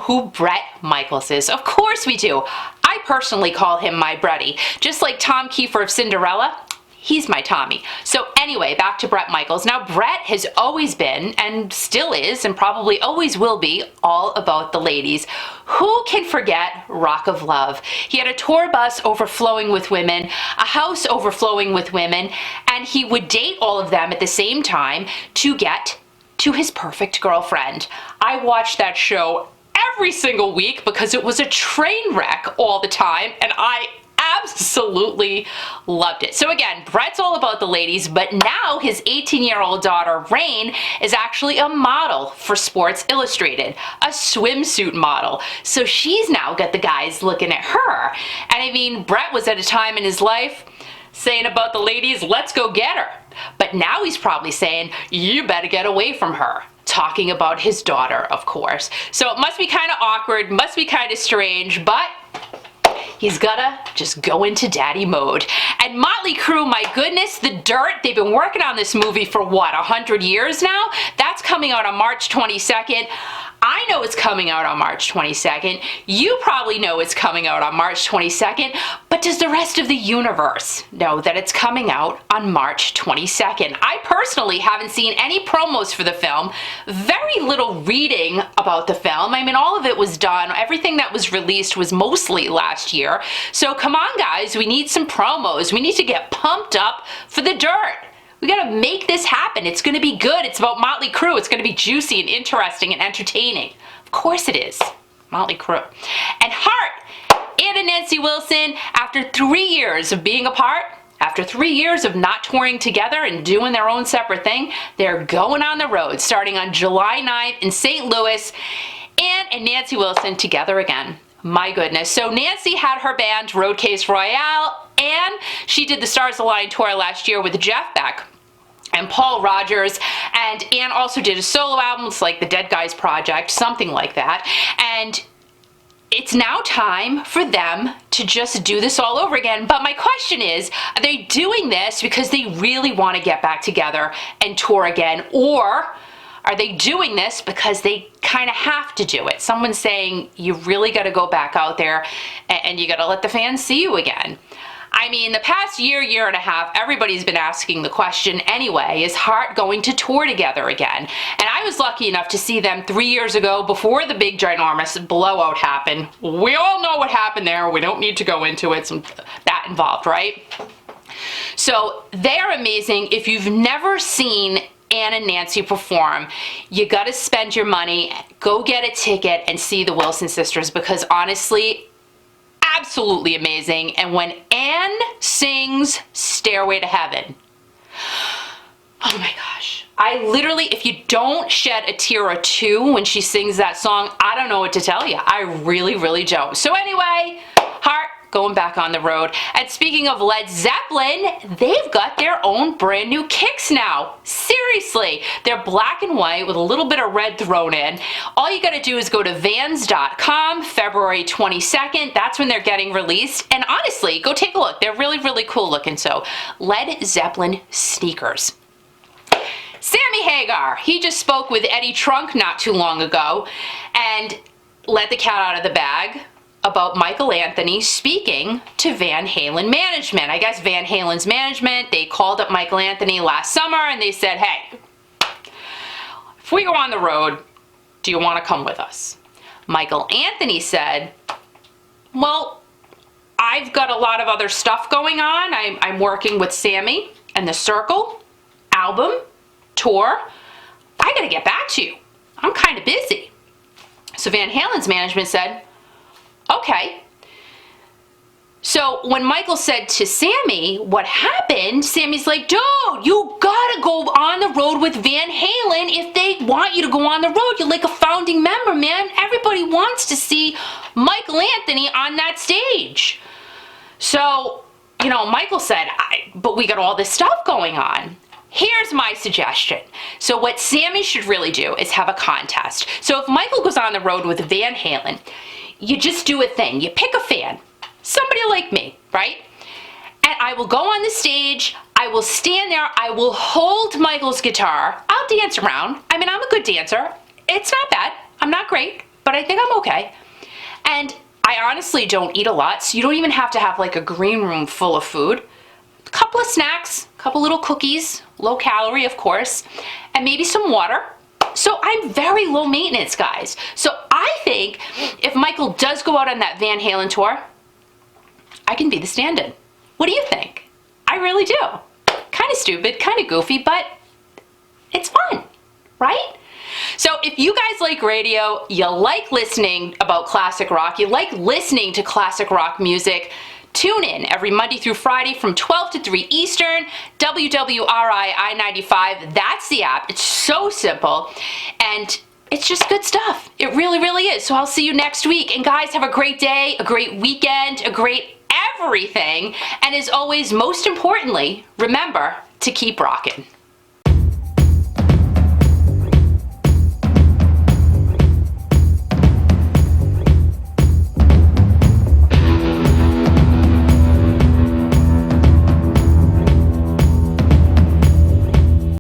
who Bret Michaels is? Of course we do. I personally call him my Bretty. Just like Tom Kiefer of Cinderella, he's my Tommy. So anyway, back to Bret Michaels. Now, Bret has always been, and still is, and probably always will be, all about the ladies. Who can forget Rock of Love? He had a tour bus overflowing with women, a house overflowing with women, and he would date all of them at the same time to get to his perfect girlfriend. I watched that show every single week because it was a train wreck all the time, and I absolutely loved it. So again, Bret's all about the ladies, but now his 18-year-old daughter, Rain, is actually a model for Sports Illustrated, a swimsuit model. So she's now got the guys looking at her. And I mean, Bret was at a time in his life saying about the ladies, let's go get her. But now he's probably saying, you better get away from her. Talking about his daughter, of course. So it must be kind of awkward, must be kind of strange, but he's gotta just go into daddy mode. And Motley Crue, my goodness, The Dirt, they've been working on this movie for what, 100 years now? That's coming out on March 22nd. I know it's coming out on March 22nd. You probably know it's coming out on March 22nd, but does the rest of the universe know that it's coming out on March 22nd? I personally haven't seen any promos for the film, very little reading about the film. I mean, all of it was done. Everything that was released was mostly last year. So come on, guys, we need some promos. We need to get pumped up for The Dirt. We gotta make this happen. It's gonna be good. It's about Motley Crue. It's gonna be juicy and interesting and entertaining. Of course it is. Motley Crue. And Heart, Ann and Nancy Wilson, after 3 years of being apart, after 3 years of not touring together and doing their own separate thing, they're going on the road starting on July 9th in St. Louis. Ann and Nancy Wilson together again. My goodness. So Nancy had her band Roadcase Royale, and she did the Stars Align tour last year with Jeff Beck and Paul Rogers, and Ann also did a solo album. It's like the Dead Guys Project, something like that. And it's now time for them to just do this all over again. But my question is, are they doing this because they really want to get back together and tour again, or are they doing this because they kind of have to do it? Someone's saying you really got to go back out there and you got to let the fans see you again. I mean, the past year and a half, everybody's been asking the question anyway, is Heart going to tour together again? And I was lucky enough to see them 3 years ago before the big ginormous blowout happened. We all know what happened there. We don't need to go into it. Some that involved, right? So they're amazing. If you've never seen Ann and Nancy perform, you got to spend your money, go get a ticket and see the Wilson sisters, because honestly, absolutely amazing. And when Ann sings Stairway to Heaven, oh my gosh, I literally, if you don't shed a tear or two when she sings that song, I don't know what to tell you. I really don't. So anyway, Heart going back on the road. And speaking of Led Zeppelin, they've got their own brand new kicks now. Seriously, they're black and white with a little bit of red thrown in. All you gotta do is go to Vans.com, February 22nd. That's when they're getting released. And honestly, go take a look. They're really cool looking. So, Led Zeppelin sneakers. Sammy Hagar, he just spoke with Eddie Trunk not too long ago and let the cat out of the bag about Michael Anthony speaking to Van Halen management. I guess Van Halen's management, they called up Michael Anthony last summer and they said, hey, if we go on the road, do you want to come with us? Michael Anthony said, well, I've got a lot of other stuff going on. I'm working with Sammy and the Circle album, tour. I gotta get back to you. I'm kind of busy. So Van Halen's management said, okay. So when Michael said to Sammy what happened, Sammy's like, dude, you gotta go on the road with Van Halen if they want you to go on the road. You're like a founding member, man. Everybody wants to see Michael Anthony on that stage. So, you know, Michael said, but we got all this stuff going on. Here's my suggestion. So what Sammy should really do is have a contest. So if Michael goes on the road with Van Halen, you just do a thing. You pick a fan, somebody like me, right? And I will go on the stage, I will stand there, I will hold Michael's guitar, I'll dance around. I mean, I'm a good dancer. It's not bad. I'm not great, but I think I'm okay. And I honestly don't eat a lot, so you don't even have to have like a green room full of food. A couple of snacks, a couple little cookies, low calorie of course, and maybe some water. So I'm very low maintenance, guys. So I think if Michael does go out on that Van Halen tour, I can be the stand-in. What do you think? I really do. Kind of stupid, kind of goofy, but it's fun, right? So if you guys like radio, you like listening about classic rock, you like listening to classic rock music, tune in every Monday through Friday from 12 to 3 Eastern, WWRI I-95. That's the app. It's so simple, and it's just good stuff. It really, really is. So I'll see you next week. And guys, have a great day, a great weekend, a great everything. And as always, most importantly, remember to keep rocking.